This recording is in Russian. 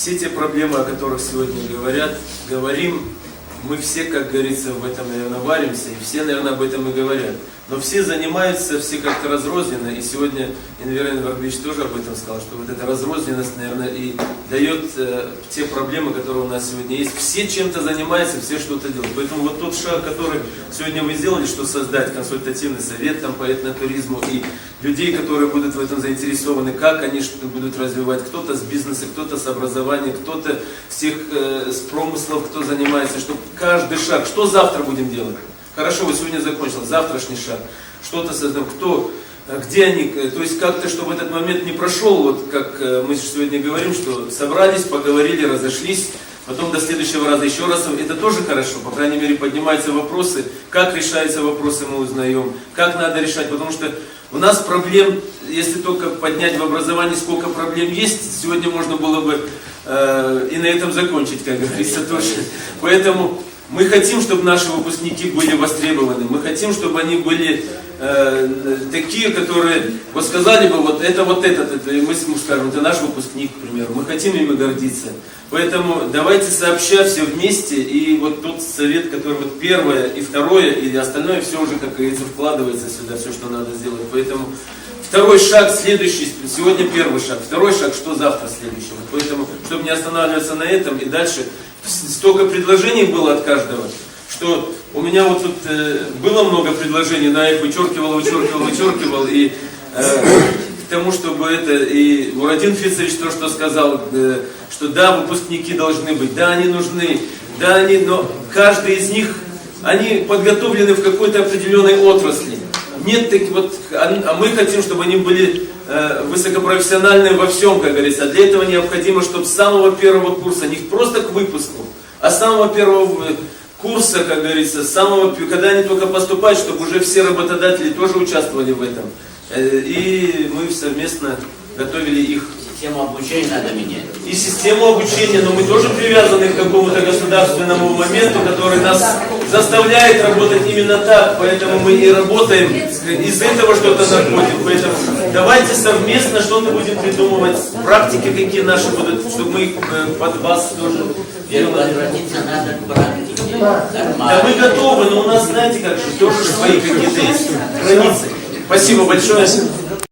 все те проблемы, о которых сегодня говорим, мы все, как говорится, в этом, наверное, варимся, и все, наверное, об этом и говорят. Но все занимаются, все как-то разрозненно, и сегодня Инвер Энварбич тоже об этом сказал, что вот эта разрозненность, наверное, и дает те проблемы, которые у нас сегодня есть. Все чем-то занимаются, все что-то делают. Поэтому вот тот шаг, который сегодня вы сделали, что создать консультативный совет там, по этнотуризму, и людей, которые будут в этом заинтересованы, как они что будут развивать, кто-то с бизнеса, кто-то с образования, кто-то с промыслов, кто занимается, чтобы каждый шаг, что завтра будем делать? Хорошо, вы сегодня закончили, завтрашний шаг, что-то создаем, кто, где они, то есть как-то, чтобы этот момент не прошел, вот как мы сегодня говорим, что собрались, поговорили, разошлись, потом до следующего раза еще раз, это тоже хорошо, по крайней мере поднимаются вопросы, как решаются вопросы мы узнаем, как надо решать, потому что у нас проблем, если только поднять в образовании, сколько проблем есть, сегодня можно было бы и на этом закончить, как говорится, точно. Поэтому мы хотим, чтобы наши выпускники были востребованы, мы хотим, чтобы они были такие, которые вот сказали бы, вот это, и мы скажем, это наш выпускник, к примеру, мы хотим ими гордиться. Поэтому давайте сообща все вместе, и вот тот совет, который вот первое и второе, и остальное все уже, как говорится, вкладывается сюда, все, что надо сделать. Поэтому второй шаг, следующий, сегодня первый шаг, второй шаг, что завтра следующий. Поэтому, чтобы не останавливаться на этом, и дальше столько предложений было от каждого, что у меня вот тут было много предложений, но я их вычеркивал, и к тому, чтобы это, и Мурадин Фицевич то, что сказал, что да, выпускники должны быть, да, они нужны, да, они, но каждый из них, они подготовлены в какой-то определенной отрасли. Нет таких вот, а мы хотим, чтобы они были высокопрофессиональные во всем, как говорится. А для этого необходимо, чтобы с самого первого курса, не просто к выпуску, а с самого первого курса, как говорится, с самого, когда они только поступают, чтобы уже все работодатели тоже участвовали в этом. И мы совместно готовили их. Систему обучения надо менять. И систему обучения, но мы тоже привязаны к какому-то государственному моменту, который нас заставляет работать именно так, поэтому мы и работаем, из этого что-то находим. Поэтому давайте совместно что-то будем придумывать, практики какие наши будут, чтобы мы их под вас тоже делали. Обратиться надо к практике. Да мы готовы, но у нас, знаете, как же, тоже свои какие-то есть границы. Спасибо большое.